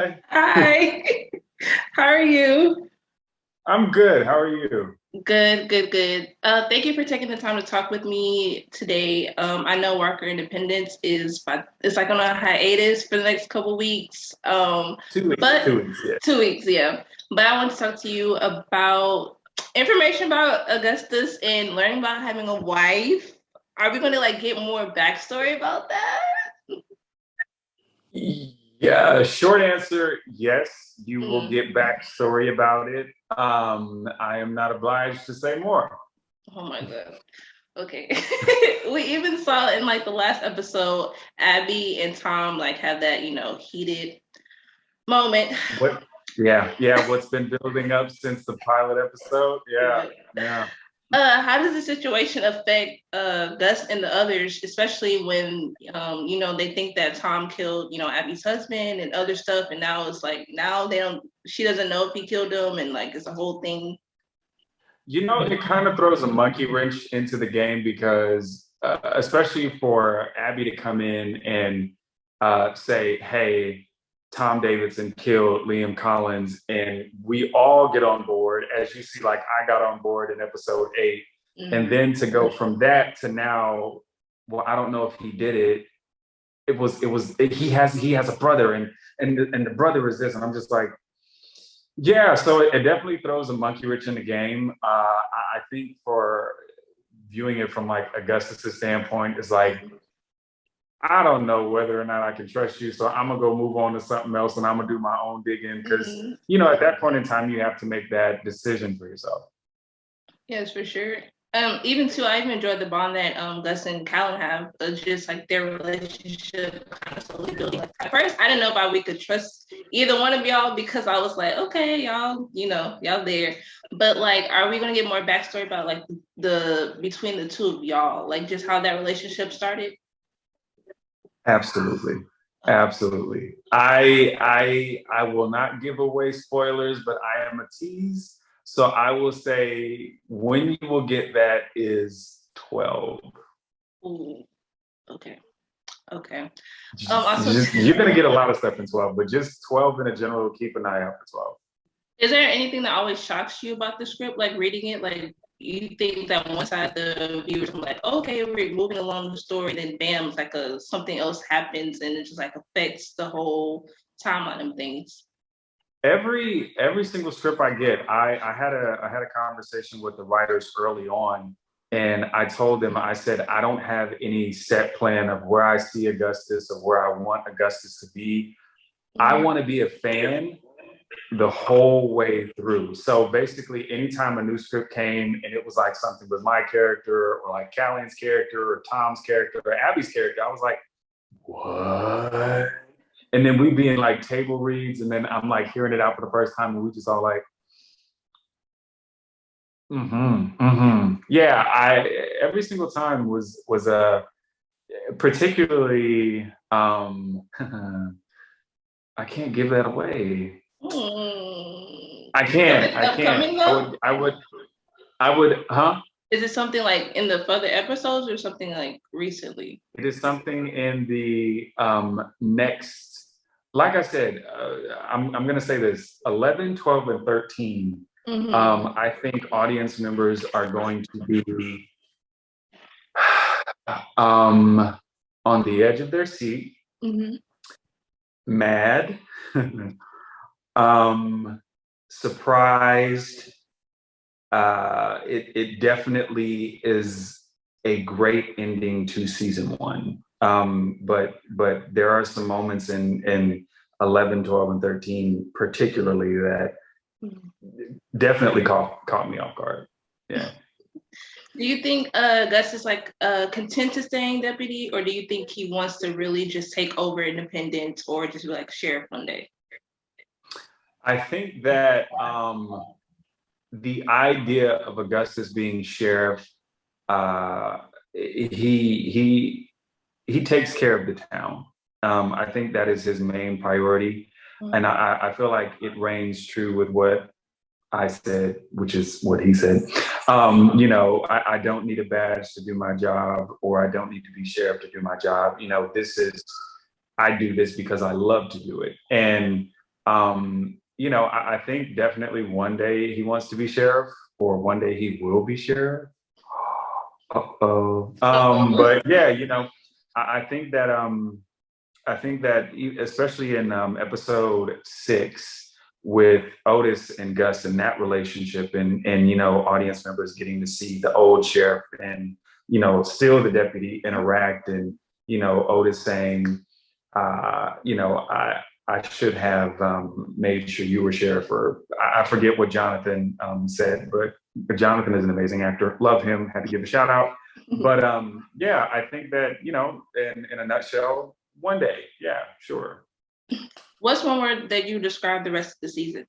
Hi. Hi. How are you? I'm good. How are you? Good, good, good. Thank you for taking the time to talk with me today. I know Walker Independence it's like on a hiatus for the next couple weeks. 2 weeks. But 2 weeks. Yeah. 2 weeks, yeah. But I want to talk to you about information about Augustus and learning about having a wife. Are we going to like get more backstory about that? Yeah. Short answer: yes. You will Mm. get backstory about it. I am not obliged to say more. Oh my God. Okay. We even saw in like the last episode, Abby and Tom like have that, heated moment. What? Yeah. Yeah. What's been building up since the pilot episode? Yeah. Yeah. Yeah. How does the situation affect Gus and the others, especially when they think that Tom killed, Abby's husband and other stuff, and now it's like now she doesn't know if he killed him, and like it's a whole thing. It kind of throws a monkey wrench into the game because, especially for Abby to come in and say, hey, Tom Davidson killed Liam Collins, and we all get on board, as you see, like I got on board in episode 8. And Mm-hmm. then to go from that to now, well, I don't know if he did it. He has a brother, and the brother is this, and I'm just like, yeah, so it definitely throws a monkey wrench in the game. I think for viewing it from like Augustus's standpoint, is like, I don't know whether or not I can trust you, so I'm gonna go move on to something else, and I'm gonna do my own digging because Mm-hmm. at that point in time, you have to make that decision for yourself. Yes, for sure. Even too, I even enjoyed the bond that Gus and Callan have. Just like their relationship kind of slowly building. Like, at first, I didn't know if we could trust either one of y'all because I was like, okay, y'all, y'all there. But like, are we gonna get more backstory about like the between the two of y'all, like just how that relationship started? Absolutely. Absolutely. I will not give away spoilers, but I am a tease. So I will say when you will get that is 12. Ooh, okay, okay. Also, You're gonna get a lot of stuff in 12, but just 12 in a general, keep an eye out for 12. is there anything that always shocks you about the script, like reading it? Like you think that one side the viewers are like, okay, we're moving along the story, then bam, it's like something else happens and it just like affects the whole timeline of things. Every single script I get, I had a conversation with the writers early on, and I told them, I said, I don't have any set plan of where I see Augustus or where I want Augustus to be. I want to be a fan the whole way through. So basically, anytime a new script came and it was like something with my character or like Callion's character or Tom's character or Abby's character, I was like, what? And then we be in like table reads, and then I'm like hearing it out for the first time, and we just all like, yeah. I every single time was a particularly I can't give that away. I can't. Something I can't. upcoming I though? would. I would. I would. Huh? Is it something like in the further episodes or something like recently? It is something in the next. Like I said, I'm going to say this: 11, 12, and 13. Mm-hmm. I think audience members are going to be on the edge of their seat, Mm-hmm. mad, surprised. It definitely is a great ending to season 1. But there are some moments in 11, 12, and 13 particularly that definitely caught me off guard. Yeah. Do you think Gus is like content to staying deputy, or do you think he wants to really just take over independence or just be like sheriff one day? I think that the idea of Augustus being sheriff, he takes care of the town. I think that is his main priority, and I feel like it reigns true with what I said, which is what he said. I don't need a badge to do my job, or I don't need to be sheriff to do my job. I do this because I love to do it. And You know, I think definitely one day he wants to be sheriff, or one day he will be sheriff. Uh-oh. But yeah, you know, I think that especially in episode 6 with Otis and Gus and that relationship, and you know, audience members getting to see the old sheriff and you know, still the deputy interact, and you know, Otis saying, you know, I should have made sure you were sheriff, or I forget what Jonathan said, but Jonathan is an amazing actor. Love him. Had to give a shout out. But yeah, I think that, you know, in a nutshell, one day, yeah, sure. What's one word that you describe the rest of the season?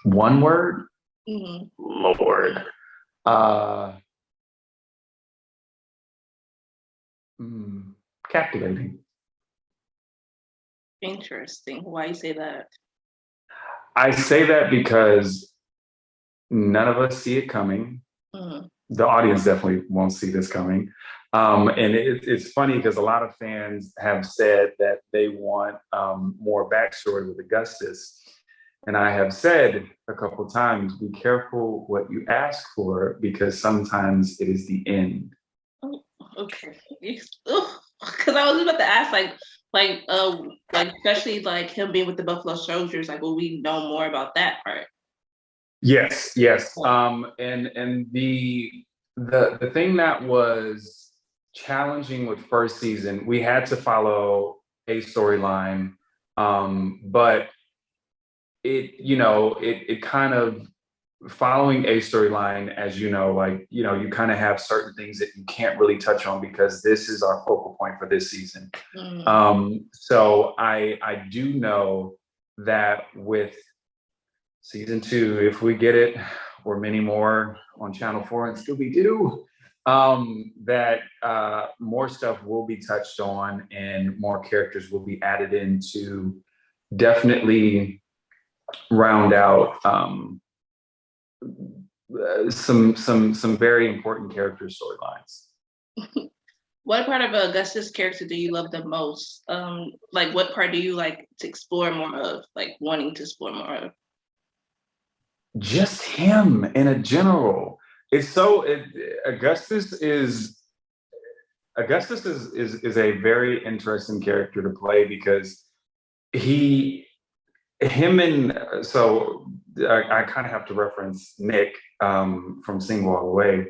One word? Mm-hmm. Lord. Captivating. Interesting. Why you say that? I say that because none of us see it coming. Mm-hmm. The audience definitely won't see this coming. And it's funny because a lot of fans have said that they want more backstory with Augustus. And I have said a couple of times, be careful what you ask for, because sometimes it is the end. Oh, okay. Because I was about to ask, like especially like him being with the Buffalo Soldiers, like will we know more about that part? Yes, yes. And the thing that was challenging with first season, we had to follow a storyline, but it kind of following a storyline, as you know, like, you know, you kind of have certain things that you can't really touch on because this is our focal point for this season. So I do know that with season 2, if we get it, or many more on Channel 4 and Scooby-Doo, that more stuff will be touched on and more characters will be added in to definitely round out some very important character storylines. What part of Augustus' character do you love the most? Like what part do you like to explore more of, like wanting to explore more of? Just him in a general. It's so Augustus is a very interesting character to play because he him and so I kind of have to reference Nick from Single All the Way.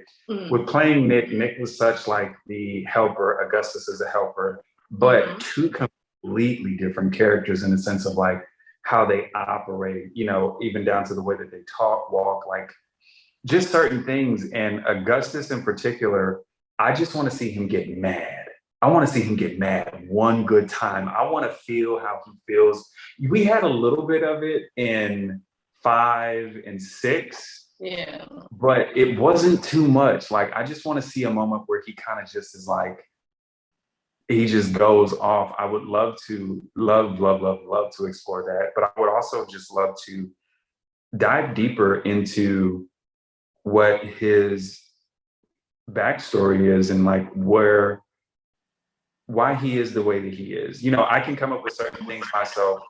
With playing Nick was such like the helper. Augustus is a helper, but two completely different characters in the sense of like how they operate, you know, even down to the way that they talk, walk, like just certain things. And Augustus in particular, I just want to see him get mad. I want to see him get mad one good time. I want to feel how he feels. We had a little bit of it in 5 and 6. Yeah. But it wasn't too much. Like, I just want to see a moment where he kind of just is like, he just goes off. I would love to love to explore that. But I would also just love to dive deeper into what his backstory is and like why he is the way that he is. You know, I can come up with certain things myself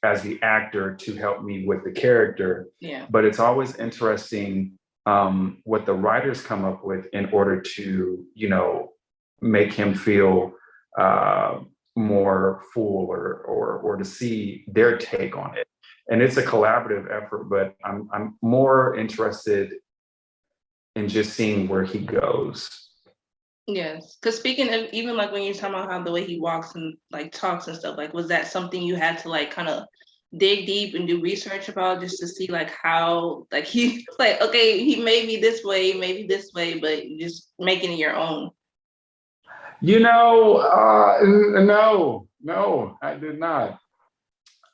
as the actor to help me with the character. Yeah. But it's always interesting what the writers come up with in order to, you know, make him feel more full or to see their take on it. And it's a collaborative effort, but I'm more interested in just seeing where he goes. Yes, because speaking of even like when you're talking about how the way he walks and like talks and stuff, like was that something you had to like kind of dig deep and do research about just to see like how like he like okay he may be this way, maybe this way, but just making it your own? You know, no, I did not.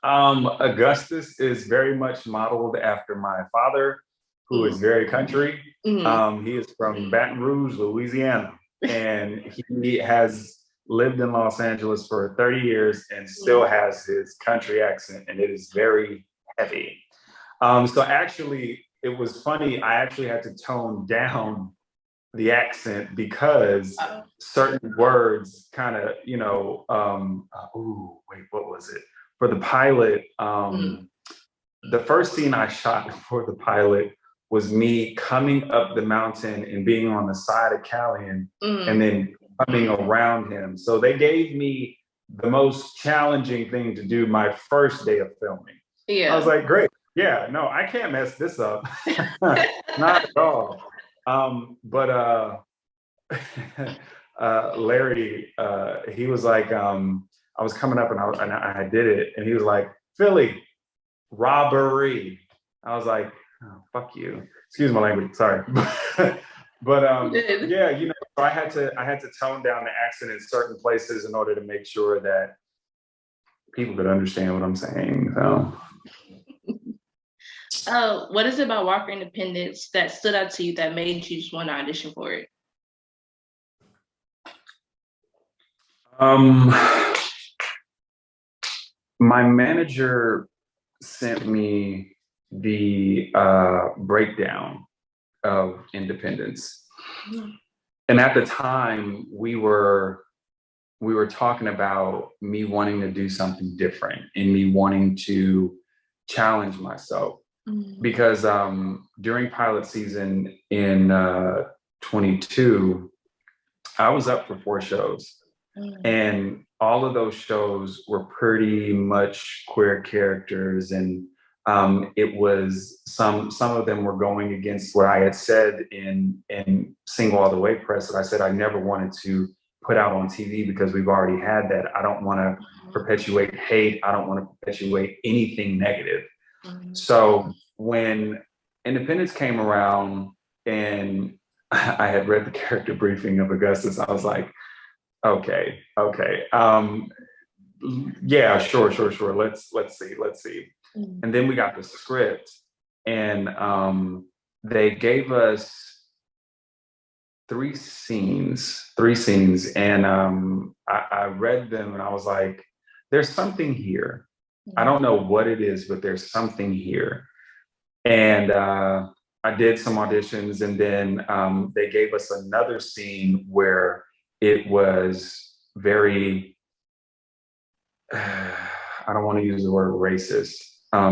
Augustus is very much modeled after my father, who is very country. He is from Baton Rouge, Louisiana, and he has lived in Los Angeles for 30 years and still has his country accent, and it is very heavy. So actually, it was funny. I actually had to tone down the accent because certain words kind of, you know, what was it? For the pilot, the first scene I shot for the pilot was me coming up the mountain and being on the side of Callian and then coming around him. So they gave me the most challenging thing to do my first day of filming. Yeah. I was like, great. Yeah, no, I can't mess this up. Not at all. Larry, he was like, I was coming up and I did it, and he was like, Philly, robbery. I was like, oh, fuck you. Excuse my language, sorry. Yeah, you know, I had to tone down the accent in certain places in order to make sure that people could understand what I'm saying. So what is it about Walker Independence that stood out to you that made you just want to audition for it? My manager sent me the breakdown of Independence. And at the time we were talking about me wanting to do something different and me wanting to challenge myself. Because during pilot season in 22, I was up for 4 shows. And all of those shows were pretty much queer characters, and it was some of them were going against what I had said in Single All the Way press, that I said I never wanted to put out on TV because we've already had that. I don't want to perpetuate hate. I don't want to perpetuate anything negative. So when Independence came around and I had read the character briefing of Augustus, I was like, okay. Yeah, sure. Let's see. And then we got the script, and they gave us 3 scenes, and I read them and I was like, there's something here. I don't know what it is, but there's something here. And I did some auditions, and then they gave us another scene where it was very, I don't want to use the word racist,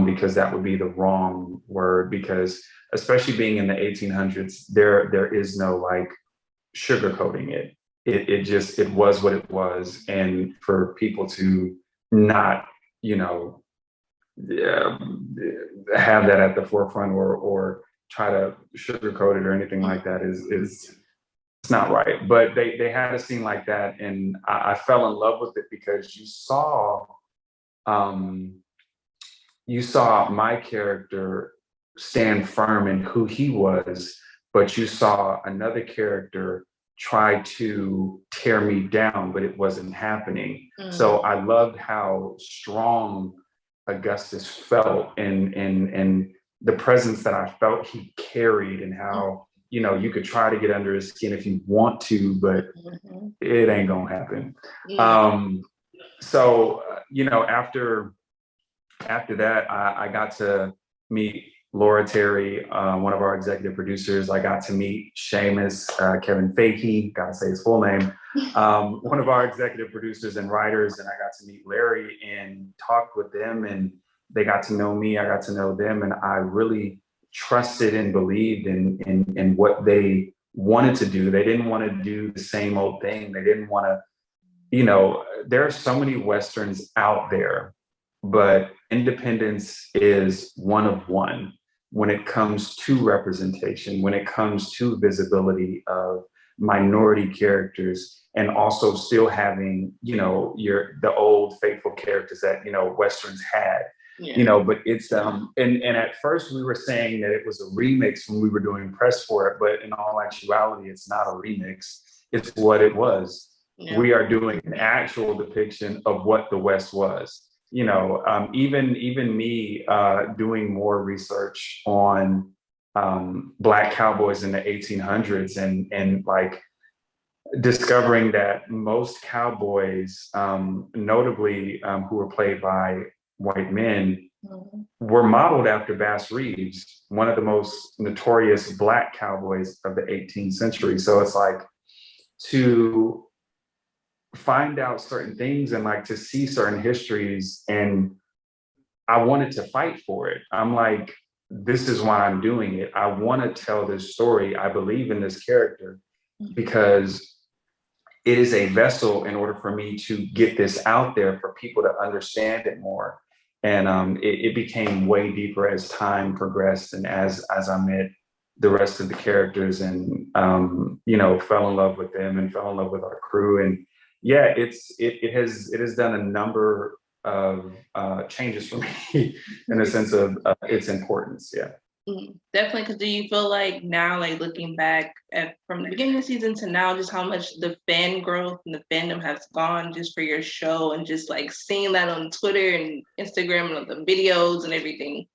because that would be the wrong word, because especially being in the 1800s, there is no like sugarcoating it. It was what it was. And for people to not, you know, have that at the forefront or try to sugarcoat it or anything like that is it's not right. But they had a scene like that, and I fell in love with it because you saw my character stand firm in who he was, but you saw another character try to tear me down, but it wasn't happening. So I loved how strong Augustus felt, and the presence that I felt he carried, and how, you know, you could try to get under his skin if you want to, but it ain't gonna happen. So you know, after that, I got to meet Laura Terry, one of our executive producers. I got to meet Seamus, Kevin Feige, gotta say his full name, one of our executive producers and writers, and I got to meet Larry and talked with them, and they got to know me, I got to know them, and I really trusted and believed in what they wanted to do. They didn't want to do the same old thing. They didn't want to, you know, there are so many Westerns out there, but Independence is one of one when it comes to representation, when it comes to visibility of minority characters, and also still having, you know, the old faithful characters that, you know, Westerns had. You know, but it's and at first we were saying that it was a remix when we were doing press for it, but in all actuality, it's not a remix. It's what it was. We are doing an actual depiction of what the West was. You know, even me doing more research on Black cowboys in the 1800s, and like discovering that most cowboys, notably who were played by white men, Mhm. were modeled after Bass Reeves, one of the most notorious Black cowboys of the 18th century. So it's like to find out certain things and like to see certain histories, and I wanted to fight for it. I'm like, this is why I'm doing it. I want to tell this story. I believe in this character because it is a vessel in order for me to get this out there for people to understand it more. And it became way deeper as time progressed and as I met the rest of the characters and you know, fell in love with them and fell in love with our crew. And yeah, it has done a number of changes for me in the sense of its importance. Yeah. Definitely, because do you feel like now, like looking back at from the beginning of the season to now, just how much the fan growth and the fandom has gone just for your show, and just like seeing that on Twitter and Instagram and the videos and everything?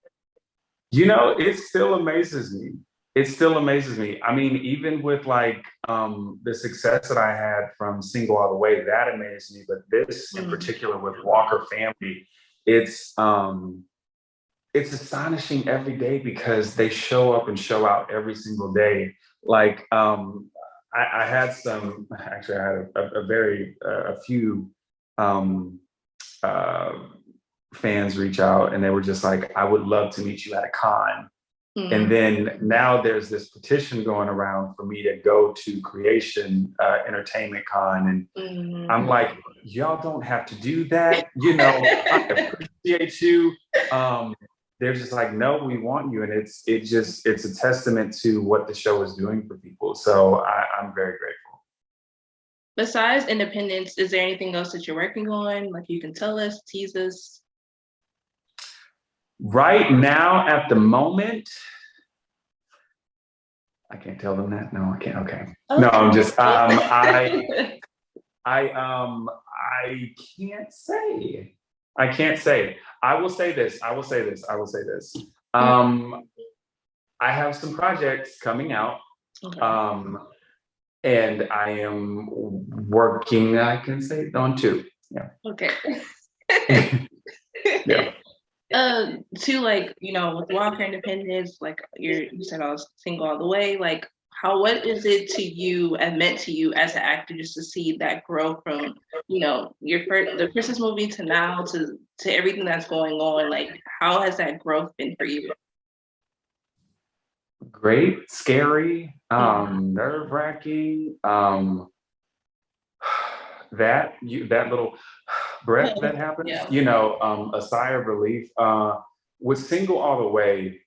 You know, it still amazes me. It still amazes me. I mean, even with like the success that I had from Single All the Way, that amazed me. But this in Mm. particular with Walker Family, it's um it's astonishing every day because they show up and show out every single day. Like I had some actually I had a very a few um uh fans reach out and they were just like, I would love to meet you at a con. And Mm. then now there's this petition going around for me to go to Creation Entertainment Con. And I'm Mm. like, y'all don't have to do that. You know, I appreciate you. Um, they're just like, no, we want you. And it's a testament to what the show is doing for people. So I'm very grateful. Besides Independence, is there anything else that you're working on? Like you can tell us, tease us. Right now, at the moment, I can't tell them that. No, I can't. Okay. No, I'm just I can't say. I can't say. I will say this. I will say this. I will say this. Um, I have some projects coming out. Okay. And I am working, I can say, on two. Yeah. Okay. Yeah. To like, you know, with Walker Independence, like you said I was single all the way. Like, what is it to you and meant to you as an actor just to see that grow from, you know, the Christmas movie to now to everything that's going on? Like, how has that growth been for you? Great, scary, nerve-wracking. That little breath that happens, Yeah. you know, a sigh of relief. With Single All the Way,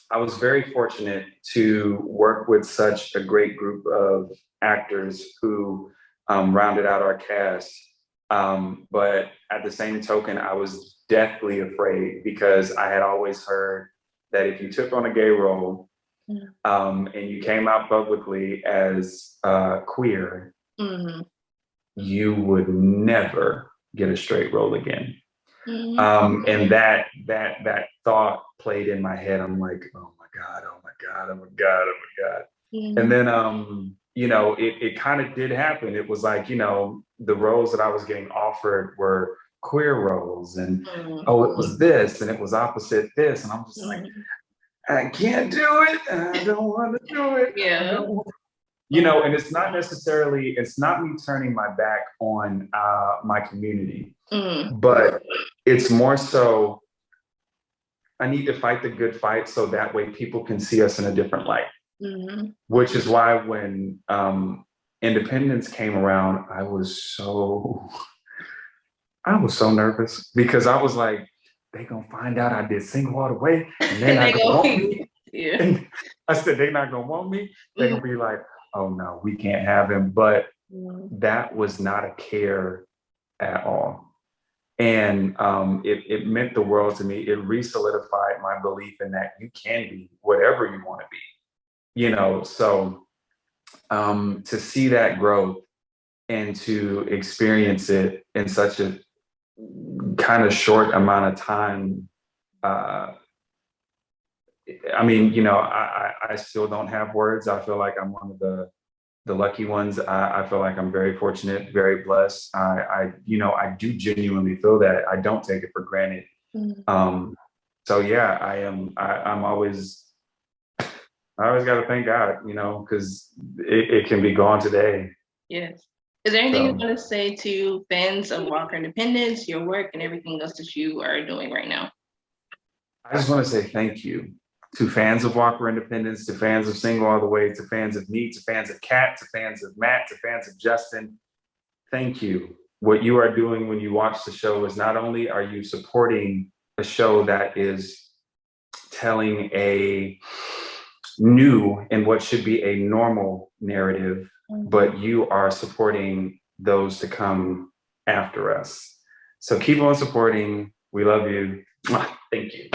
I was very fortunate to work with such a great group of actors who rounded out our cast. But at the same token, I was deathly afraid because I had always heard that if you took on a gay role and you came out publicly as queer, Mm-hmm. you would never get a straight role again. Mm-hmm. And that thought played in my head. I'm like, oh my God, oh my God, oh my God, oh my God. Mm-hmm. And then you know, it kind of did happen. It was like, you know, the roles that I was getting offered were queer roles, and oh, it was this, and it was opposite this, and I'm just like, I can't do it. I don't want to do it. Yeah. You know, and it's not me turning my back on my community, but it's more so I need to fight the good fight so that way people can see us in a different light. Which is why when Independence came around, I was so nervous because I was like, they gonna find out I did Single All the Way, and they're not gonna want me. Yeah. And I said they're not gonna want me. They're gonna be like, oh no, we can't have him. But that was not a care at all. And it meant the world to me. It re-solidified my belief in that you can be whatever you want to be, you know. So to see that growth and to experience it in such a kind of short amount of time, I mean, you know, I still don't have words. I feel like I'm one of the lucky ones. I feel like I'm very fortunate, very blessed. You know, I do genuinely feel that. I don't take it for granted. So yeah, I'm always, I always got to thank God, you know, because it can be gone today. Yes. Is there anything you So want to say to fans of Walker Independence, your work, and everything else that you are doing right now? I just want to say thank you to fans of Walker Independence, to fans of Single All the Way, to fans of me, to fans of Kat, to fans of Matt, to fans of Justin. Thank you. What you are doing when you watch the show is not only are you supporting a show that is telling a new and what should be a normal narrative, but you are supporting those to come after us. So keep on supporting. We love you. Thank you.